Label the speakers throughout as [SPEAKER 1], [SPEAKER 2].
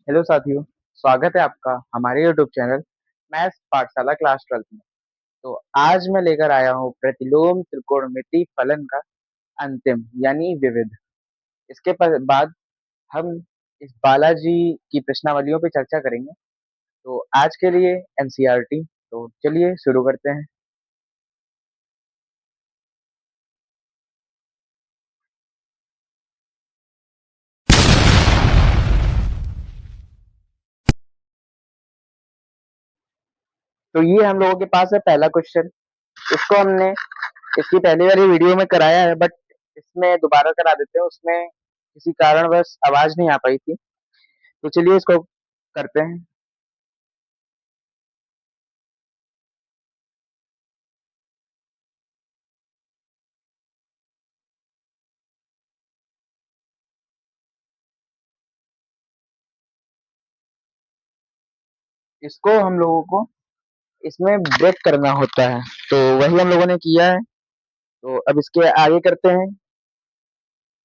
[SPEAKER 1] Hello साथियों। स्वागत है आपका हमारे यूट्यूब चैनल मैथ्स पाठशाला क्लास 12 में। तो आज मैं लेकर आया हूँ प्रतिलोम त्रिकोणमिति फलन का अंतिम यानी विविध। इसके बाद हम इस बालाजी की प्रश्नावलियों पे चर्चा करेंगे। तो आज के लिए एनसीईआरटी। तो चलिए शुरू करते हैं। तो ये हम लोगों के पास है पहला क्वेश्चन। इसको हमने इसकी पहली वाली वीडियो में कराया है, बट इसमें दोबारा करा देते हैं। उसमें किसी कारणवश आवाज नहीं आ पाई थी। तो चलिए इसको करते हैं। इसको हम लोगों को इसमें ब्रेक करना होता है, तो वही हम लोगों ने किया है। तो अब इसके आगे करते हैं।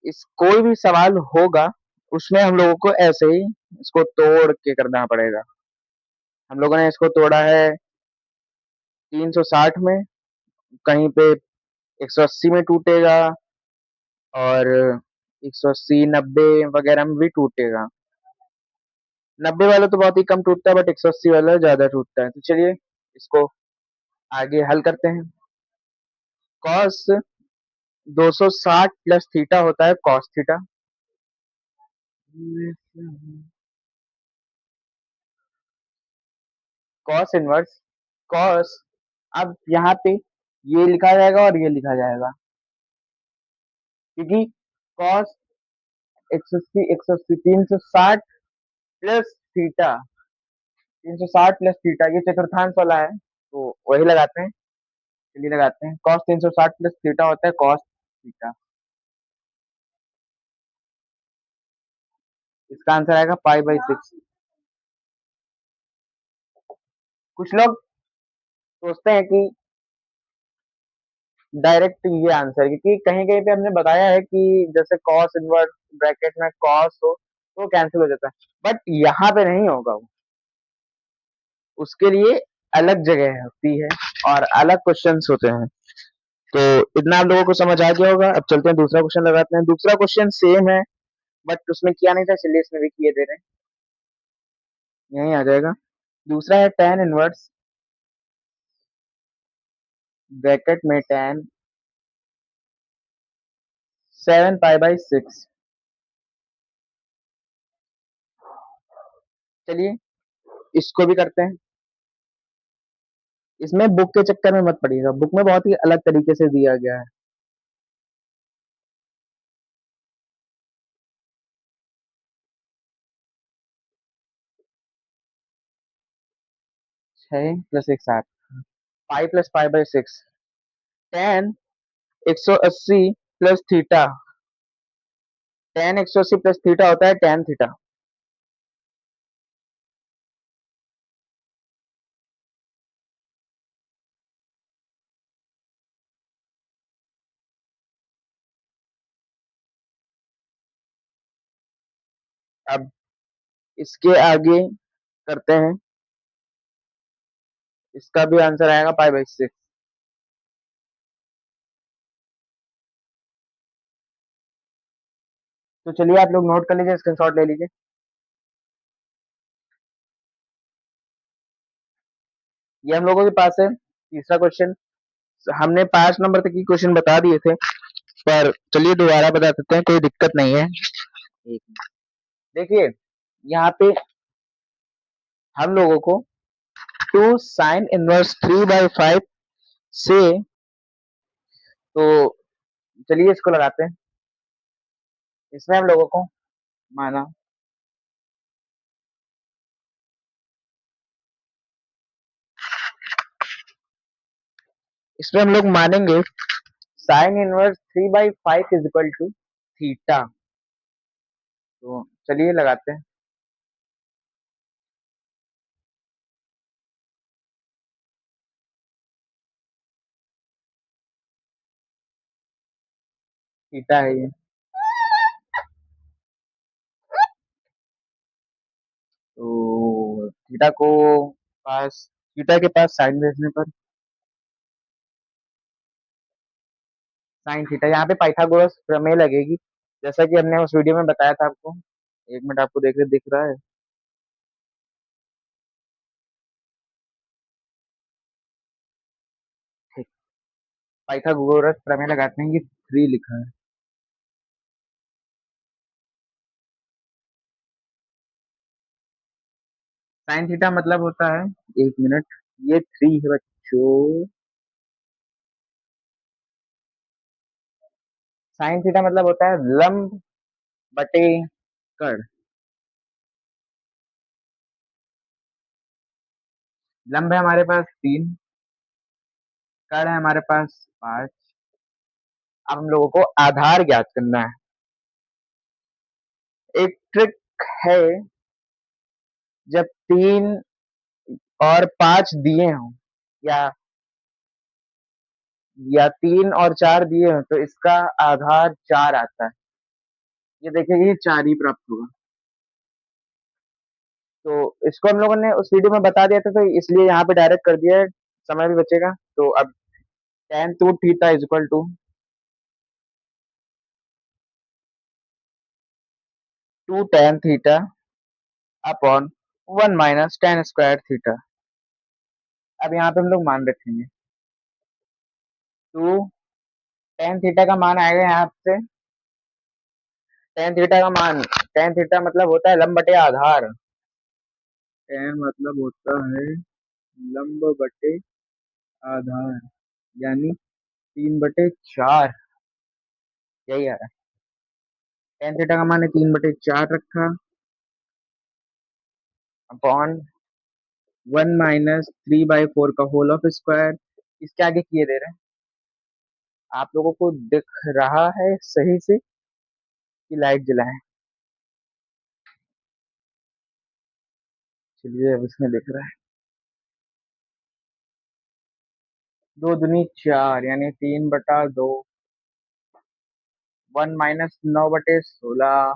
[SPEAKER 1] इस कोई भी सवाल होगा उसमें हम लोगों को ऐसे ही इसको तोड़ के करना पड़ेगा। हम लोगों ने इसको तोड़ा है 360 में, कहीं पे 180 में टूटेगा, और 180 90 वगैरह में भी टूटेगा। 90 वाला तो बहुत ही कम टूटता है, बट 180 वाला ज्यादा टूटता है। तो चलिए इसको आगे हल करते हैं। कॉस 260 प्लस थीटा होता है cos theta. Cos inverse cos, अब यहाँ पे ये लिखा जाएगा और ये लिखा जाएगा, क्योंकि cos 180 360 plus theta, 360 plus theta ये चतुर्थांश वाला है, तो वही लगाते हैं। चलिए लगाते हैं। कॉस 360 प्लस थीटा होता है कॉस थीटा। इसका आंसर आएगा पाई/6। कुछ लोग सोचते हैं कि डायरेक्ट ये आंसर है, क्योंकि कहीं कहीं पे हमने बताया है कि जैसे कॉस इनवर्स ब्रैकेट में कॉस हो तो कैंसिल हो जाता है, बट यहाँ पे नहीं होगा वो। उसके लिए अलग जगह होती है और अलग क्वेश्चंस होते हैं। तो इतना आप लोगों को समझ आ गया होगा। अब चलते हैं दूसरा क्वेश्चन लगाते हैं। दूसरा क्वेश्चन सेम है, बट उसमें किया नहीं था, चलिए इसमें भी किए दे रहे हैं। यही आ जाएगा। दूसरा है tan इनवर्स ब्रैकेट में tan 7 पाई/6। चलिए इसको भी करते हैं। इसमें बुक के चक्कर में मत पड़िएगा, बुक में बहुत ही अलग तरीके से दिया गया है। 6 + 1 7, पाई+पाई/6। tan 180 plus theta, tan 180 plus theta होता है tan थीटा। अब इसके आगे करते हैं। इसका भी आंसर आएगा पाई/6। तो चलिए आप लोग नोट कर लीजिए, स्क्रीनशॉट ले लीजिए। ये हम लोगों के पास है तीसरा क्वेश्चन। हमने 5 नंबर तक की क्वेश्चन बता दिए थे, पर चलिए दोबारा बता देते हैं, कोई दिक्कत नहीं है। एक मिनट। देखिए यहाँ पे हम लोगों को 2sin−1 3/5 से, तो चलिए इसको लगाते हैं। इसमें हम लोगों को माना, इसमें हम लोग मानेंगे sin−1 3/5 is equal to theta. तो चलिए लगाते हैं। थीटा है ये। थीटा को पास थीटा के पास साइन भेजने पर साइन थीटा, यहाँ पे पाइथागोरस प्रमेय लगेगी, जैसा कि हमने उस वीडियो में बताया था आपको। एक मिनट, आपको देख दिख रहा है? ठीक, पाइथागोरस प्रमेय लगाते हैं, ये 3 लिखा है। साइन थीटा मतलब होता है, एक मिनट, ये 3 है बच्चों। साइन थीटा मतलब होता है लंब बटे कर्ण। लंब है हमारे पास 3, कर्ण है हमारे पास 5। अब हम लोगों को आधार ज्ञात करना है। एक ट्रिक है, जब 3 और 5 दिए हों, या 3 और 4 दिए हों, तो इसका आधार 4 आता है। ये देखिए, ये 4 ही प्राप्त होगा। तो इसको हम लोगों ने उस वीडियो में बता दिया था, तो इसलिए यहाँ पे डायरेक्ट कर दिया है, समय भी बचेगा। तो अब tan 2 theta is equal to 2 tan theta upon 1 minus tan square theta. अब यहाँ पे हम लोग मान रखेंगे 2 tan थीटा का मान आएगा यहाँ से। tan थीटा का मान, tan थीटा मतलब होता है लंब बटे आधार। tan मतलब होता है लंब बटे आधार, यानी 3/4, यही आ रहा है। tan थीटा का मान है 3/4 रखा, अपॉन 1 - 3/4 का होल ऑफ स्क्वायर। इसके आगे किए दे रहे हैं। आप लोगों को दिख रहा है सही से कि लाइट जलाएं? चलिए, अब इसमें दिख रहा है। 2 दूनी 4, यानी 3/2। 1 - 9/16,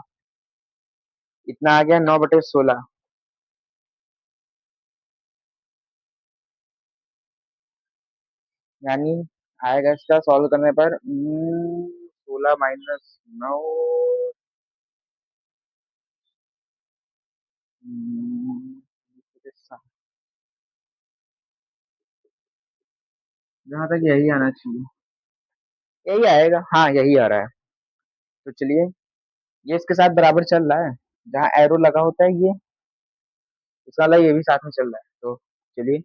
[SPEAKER 1] इतना आ गया 9/16। यानी आएगा इसका सॉल्व करने पर 16 - 9, जहां तक यही आना चाहिए, यही आएगा। हाँ, यही आ रहा है। तो चलिए, ये इसके साथ बराबर चल रहा है। जहाँ एरो लगा होता है ये, इसका वाला ये भी साथ में चल रहा है। तो चलिए,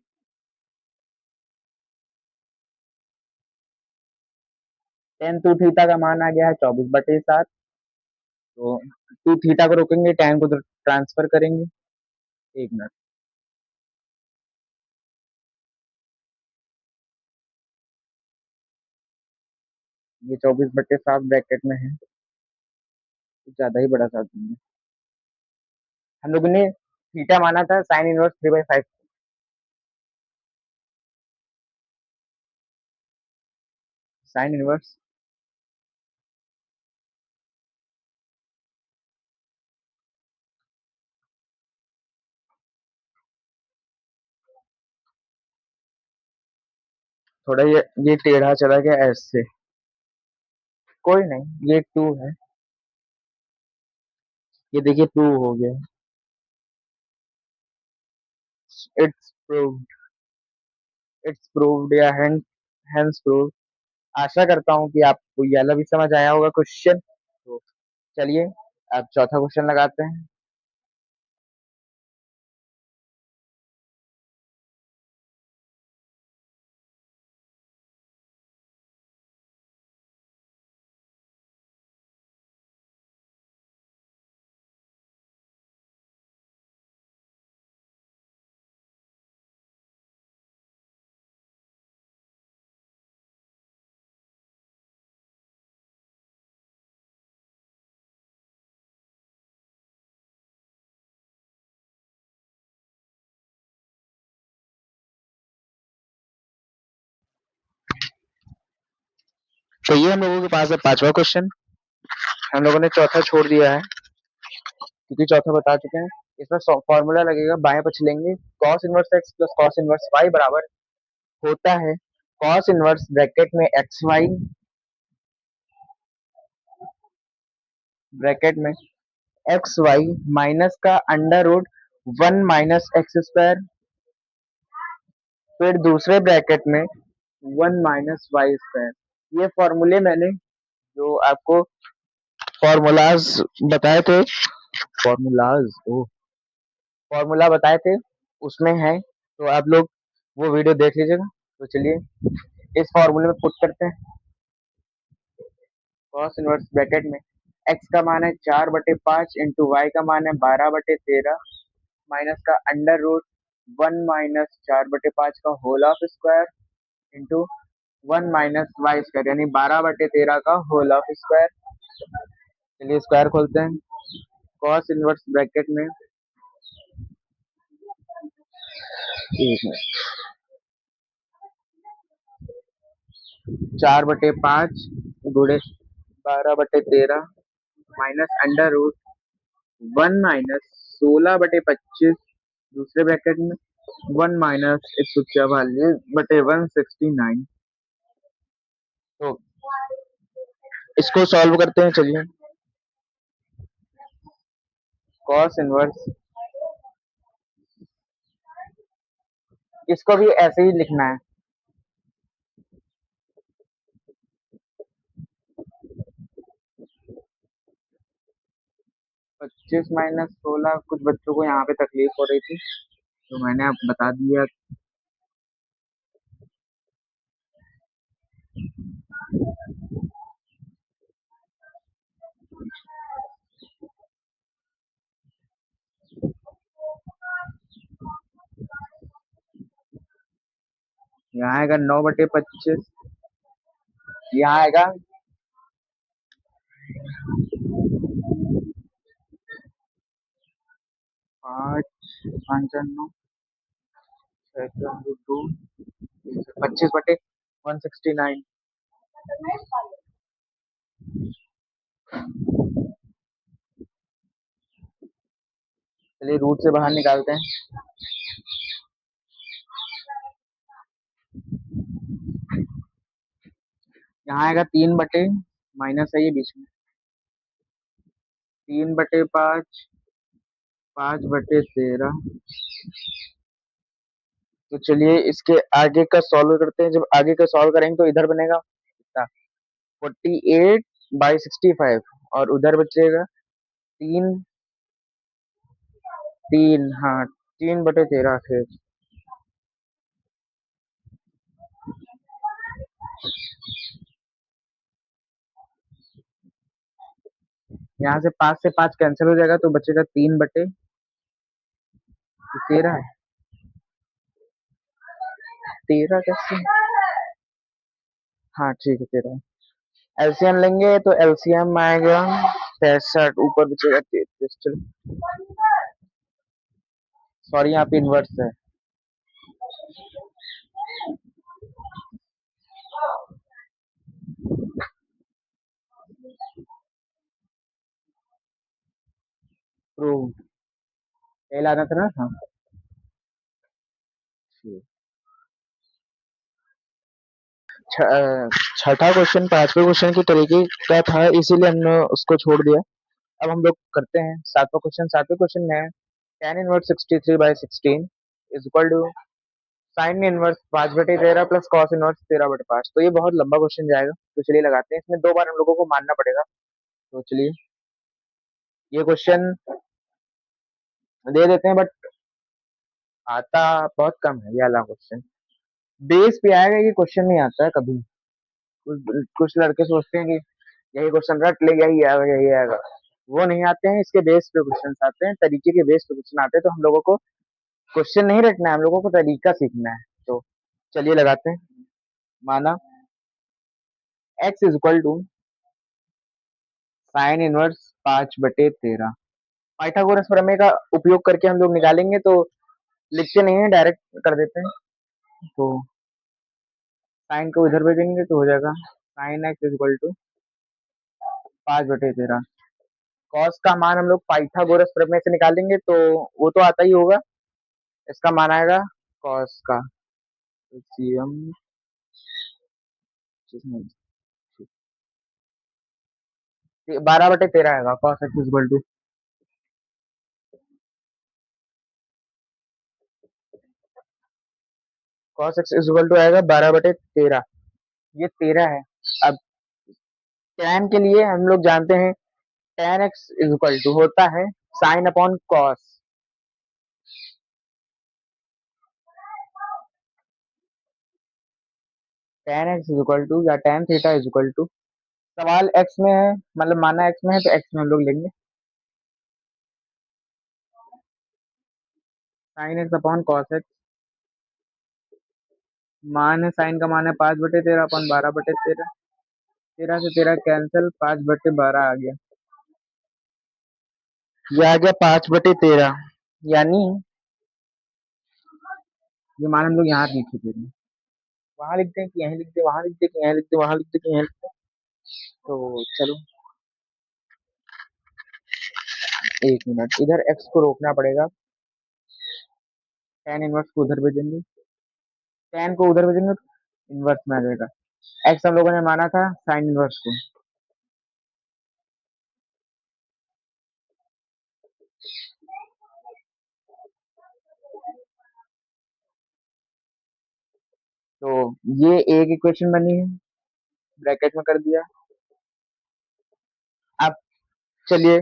[SPEAKER 1] tan 2 थीटा का मान आ गया है 24/7। तो 2 थीटा को रोकेंगे, tan को ट्रांसफर करेंगे। एक मिनट, ये 24/7 ब्रैकेट में है, कुछ ज्यादा ही बड़ा साथ देंगे। हम लोगों ने थीटा माना था साइन इनवर्स 3/5। साइन इनवर्स थोड़ा ये टेढ़ा चला गया ऐसे, कोई नहीं, ये 2 है। ये देखिए 2 हो गया। इट्स प्रूव्ड, इट्स प्रूव्ड या हेंस प्रूव्ड। आशा करता हूँ कि आपको ये वाला भी समझ आया होगा क्वेश्चन। तो चलिए, अब चौथा क्वेश्चन लगाते हैं। तो ये हम लोगों के पास है पांचवा क्वेश्चन। हम लोगों ने चौथा छोड़ दिया है, क्योंकि चौथा बता चुके हैं। इसमें फॉर्मूला लगेगा, बाएं पक्ष लेंगे, cos inverse x plus cos inverse y बराबर होता है कॉस इनवर्स ब्रैकेट में एक्स वाई ब्रैकेट में एक्स वाई माइनस का अंडर रूट 1 - x², फिर दूसरे ब्रैकेट में 1 - y²। ये फॉर्मूले मैंने जो आपको फॉर्मूलाज बताए थे, फॉर्मूलाज ओ फॉर्मूला बताए थे उसमें है, तो आप लोग वो वीडियो देख लीजिएगा। तो चलिए इस फॉर्मूले में पुट करते हैं। कॉस इनवर्स ब्रैकेट में x का मान है 4/5 इंटू वाई का मान है 12/13 माइनस का अंडर रूट 1 - 4/5 का whole of square into 1 - y², यानी 12/13 का होल ऑफ स्क्वायर। चलिए स्क्वायर खोलते हैं। कॉस इनवर्स ब्रैकेट में 4/5 गुणे 12/13 माइनस अंडर रूट 1 - 16/25 दूसरे ब्रैकेट में 1 - 144/169। तो इसको सॉल्व करते हैं। चलिए कॉस इनवर्स, इसको भी ऐसे ही लिखना है। 25 - 16, कुछ बच्चों को यहाँ पे तकलीफ हो रही थी तो मैंने अब बता दिया। यहाँ आएगा 9/25, यहाँ आएगा 5 5 9 2 25/169। चलिए रूट से बाहर निकालते हैं। यहाँ आएगा 3 माइनस है ये बीच में 3/5 5/13। तो चलिए इसके आगे का सॉल्व करते हैं। जब आगे का सॉल्व करेंगे तो इधर बनेगा 48/65 और उधर बचेगा 3 3, हाँ 3/13 थे। यहाँ से 5 कैंसिल हो जाएगा तो बचेगा 3/13 है। 13 कैसे, हाँ ठीक है 13। एलसीएम लेंगे तो एलसीएम आएगा 63, ऊपर बचेगा 33। चलो सॉरी यहाँ पे इनवर्स है। प्रूव एल आना था ना, हाँ छठा क्वेश्चन पांचवे क्वेश्चन के तरीके का था, इसीलिए हमने उसको छोड़ दिया। अब हम लोग करते हैं सातवां क्वेश्चन। सातवें क्वेश्चन में tan inverse 63/16 is equal to sine inverse 5/13 plus cos inverse 13/5। तो ये बहुत लंबा क्वेश्चन जाएगा, तो चलिए लगाते हैं। इसमें 2 बार हम लोगों को मानना पड़ेगा। तो चलिए ये क्वेश्चन दे देते हैं, बट आता बहुत कम है ये वाला क्वेश्चन। बेस पे आएगा, ये क्वेश्चन नहीं आता है कभी। कुछ लड़के सोचते हैं कि यही क्वेश्चन रट ले, यही आएगा यही आएगा। वो नहीं आते हैं, इसके बेस पे क्वेश्चन आते हैं, तरीके के बेस पे क्वेश्चन आते हैं। तो हम लोगों को क्वेश्चन नहीं रटना है, हम लोगों को तरीका सीखना है। तो चलिए लगाते हैं। माना x is equal to sine inverse 5/13। Pythagoras प्रमेय का उपयोग करके हम लोग निकालेंगे, तो लिखते नहीं है, डायरेक्ट कर देते हैं। तो साइन को इधर भेजेंगे तो हो जाएगा sine x is equal to 5/13 cos का मान हम लोग पाइथागोरस प्रमेय से निकालेंगे तो वो तो आता ही होगा। इसका मान आएगा कॉस का एलसीएम 12/13 आएगा cos x equal to cos x equal to आएगा 12/13। ये 13 है। अब tan के लिए हम लोग जानते हैं tan एक्स इक्वल टू होता है sine upon cos. tan x equal to या tan थीटा इक्वल टू, सवाल एक्स में है मतलब माना एक्स में है तो एक्स में हम लोग लेंगे sine x upon cos x. मान है साइन का मान है 5/13 अपॉन 12/13। 13 से 13 कैंसिल, 5/12 आ गया। ये आ गया 5/13। यानी ये मान हम लोग यहाँ लिख देते हैं, वहां लिखते हैं कि यहीं लिखते हैं, वहां लिखते हैं कि यहीं लिखते हैं, वहां लिखते हैं कि यहीं लिखते हैं। तो चलो 1 मिनट, इधर एक्स को रोकना पड़ेगा। tan इनवर्स को उधर भेजेंगे, tan को उधर भेजेंगे तो इनवर्स में आ जाएगा। एक्स हम लोगों ने माना था साइन इनवर्स को, तो ये एक इक्वेशन बनी है, ब्रैकेट में कर दिया। अब चलिए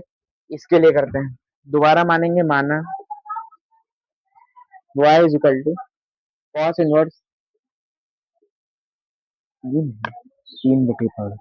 [SPEAKER 1] इसके लिए करते हैं, दोबारा मानेंगे माना y is equal to cos inverse 3/3।